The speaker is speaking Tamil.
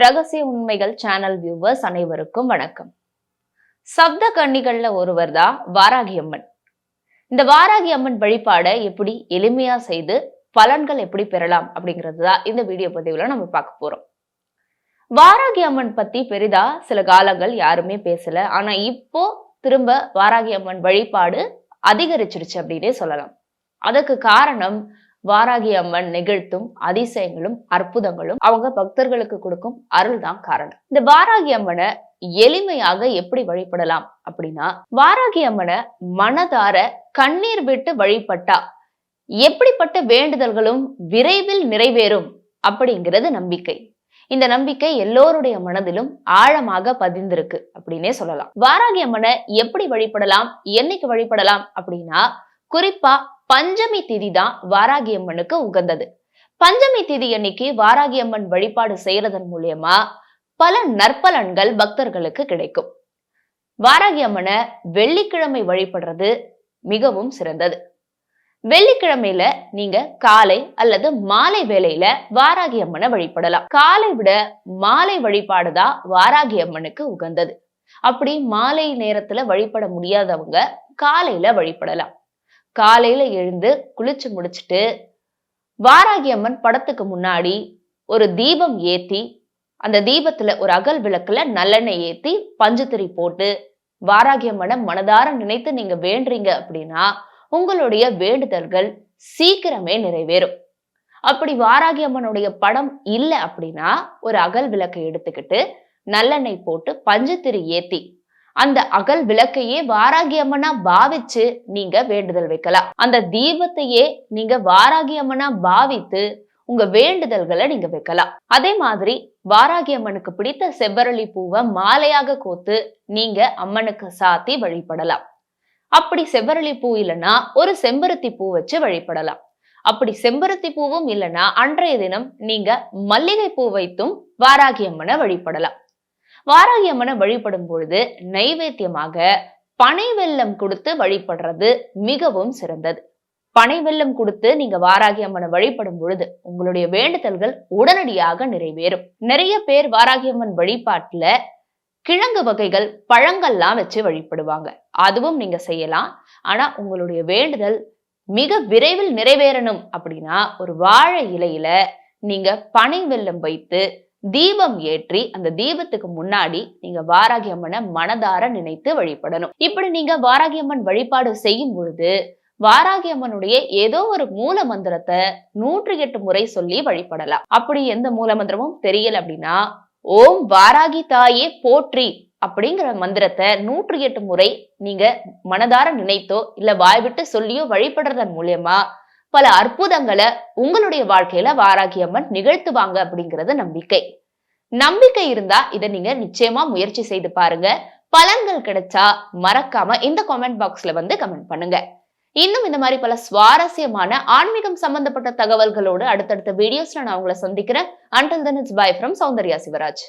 ரகசிய உண்மைகள் சேனல் வியூவர்ஸ் அனைவருக்கும் வணக்கம். சப்த கன்னிகள்ல ஒருவர் தான் வாராகி அம்மன். இந்த வாராகி அம்மன் வழிபாடை எப்படி எளிமையா செய்து பலன்கள் எப்படி பெறலாம் அப்படிங்கிறது தான் இந்த வீடியோ பதிவுல நம்ம பார்க்க போறோம். வாராகி அம்மன் பத்தி பெரிதா சில காலங்கள் யாருமே பேசல. ஆனா இப்போ திரும்ப வாராகி அம்மன் வழிபாடு அதிகரிச்சிருச்சு அப்படின்னே சொல்லலாம். அதுக்கு காரணம் வாராகி அம்மன் நிகழ்த்தும் அதிசயங்களும் அற்புதங்களும் அவங்க பக்தர்களுக்கு கொடுக்கும் அருள் தான் காரணம். இந்த வாராகி அம்மனை எளிமையாக எப்படி வழிபடலாம் அப்படின்னா, வாராகி அம்மனை மனதார கண்ணீர் விட்டு வழிபட்டா எப்படிப்பட்ட வேண்டுதல்களும் விரைவில் நிறைவேறும் அப்படிங்கிறது நம்பிக்கை. இந்த நம்பிக்கை எல்லோருடைய மனதிலும் ஆழமாக பதிந்திருக்கு அப்படின்னே சொல்லலாம். வாராகி அம்மனை எப்படி வழிபடலாம், என்னைக்கு வழிபடலாம் அப்படின்னா, குறிப்பா பஞ்சமி திதி தான் வாராகி அம்மனுக்கு உகந்தது. பஞ்சமி திதி அன்னைக்கு வாராகி அம்மன் வழிபாடு செய்யறதன் மூலியமா பல நற்பலன்கள் பக்தர்களுக்கு கிடைக்கும். வாராகி அம்மனை வெள்ளிக்கிழமை வழிபடுறது மிகவும் சிறந்தது. வெள்ளிக்கிழமையில நீங்க காலை அல்லது மாலை வேளையில வாராகி அம்மனை வழிபடலாம். காலை விட மாலை வழிபாடுதான் வாராகி அம்மனுக்கு உகந்தது. அப்படி மாலை நேரத்துல வழிபட முடியாதவங்க காலையில வழிபடலாம். காலையில எழுந்து குளிச்சு முடிச்சுட்டு வாராகி அம்மன் படத்துக்கு முன்னாடி ஒரு தீபம் ஏத்தி, அந்த தீபத்துல ஒரு அகல் விளக்குல நல்லெண்ணெய் ஏத்தி பஞ்சுத்திரி போட்டு வாராகி அம்மனை மனதார நினைத்து நீங்க வேண்டீங்க அப்படின்னா உங்களுடைய வேண்டுதல்கள் சீக்கிரமே நிறைவேறும். அப்படி வாராகி அம்மனுடைய படம் இல்லை அப்படின்னா ஒரு அகல் விளக்கை எடுத்துக்கிட்டு நல்லெண்ணெய் போட்டு பஞ்சுத்திரி ஏத்தி அந்த அகல் விளக்கையே வாராகி அம்மனா பாவிச்சு நீங்க வேண்டுதல் வைக்கலாம். அந்த தீபத்தையே நீங்க வாராகி அம்மனா பாவித்து உங்க வேண்டுதல்களை நீங்க வைக்கலாம். அதே மாதிரி வாராகி அம்மனுக்கு பிடித்த செவ்வரளி பூவை மாலையாக கோத்து நீங்க அம்மனுக்கு சாத்தி வழிபடலாம். அப்படி செவ்வரளி பூ இல்லைன்னா ஒரு செம்பருத்தி பூ வச்சு வழிபடலாம். அப்படி செம்பருத்தி பூவும் இல்லைன்னா அன்றைய தினம் நீங்க மல்லிகை பூ வைத்தும் வாராகி அம்மனை வழிபடலாம். வாராகி அம்மனை வழிபடும் பொழுது நைவேத்தியமாக பனை வெல்லம் கொடுத்து வழிபடுறது மிகவும் சிறந்தது. பனை வெல்லம் கொடுத்து நீங்க வாராகி அம்மனை வழிபடும் பொழுது உங்களுடைய வேண்டுதல்கள் உடனடியாக நிறைவேறும். நிறைய பேர் வாராகி அம்மன் வழிபாட்டுல கிழங்கு வகைகள் பழங்கள்லாம் வச்சு வழிபடுவாங்க. அதுவும் நீங்க செய்யலாம். ஆனா உங்களுடைய வேண்டுதல் மிக விரைவில் நிறைவேறணும் அப்படின்னா ஒரு வாழை இலையில நீங்க பனை வெல்லம் வைத்து தீபம் ஏற்றி அந்த தீபத்துக்கு முன்னாடி நீங்க வாராகி அம்மனை மனதார நினைத்து வழிபடணும். இப்படி நீங்க வாராகி அம்மன் வழிபாடு செய்யும் பொழுது வாராகி அம்மனுடைய ஏதோ ஒரு மூல மந்திரத்தை 108 முறை சொல்லி வழிபடலாம். அப்படி எந்த மூல மந்திரமும் தெரியல அப்படின்னா ஓம் வாராகி தாயே போற்றி அப்படிங்கிற மந்திரத்தை 108 முறை நீங்க மனதார நினைத்தோ இல்ல வாய்விட்டு சொல்லியோ வழிபடுறதன் மூலியமா பல அற்புதங்களை உங்களுடைய வாழ்க்கையில வாராகி அம்மன் நிகழ்த்துவாங்க அப்படிங்கிறது நம்பிக்கை. நம்பிக்கை இருந்தா இதை நீங்க நிச்சயமா முயற்சி செய்து பாருங்க. பலன்கள் கிடைச்சா மறக்காம இந்த கமெண்ட் பாக்ஸ்ல வந்து கமெண்ட் பண்ணுங்க. இன்னும் இந்த மாதிரி பல சுவாரஸ்யமான ஆன்மீகம் சம்பந்தப்பட்ட தகவல்களோடு அடுத்தடுத்த வீடியோஸ்ல நான் உங்களை சந்திக்கிறேன். Until then, it's bye from Soundarya Shivraj.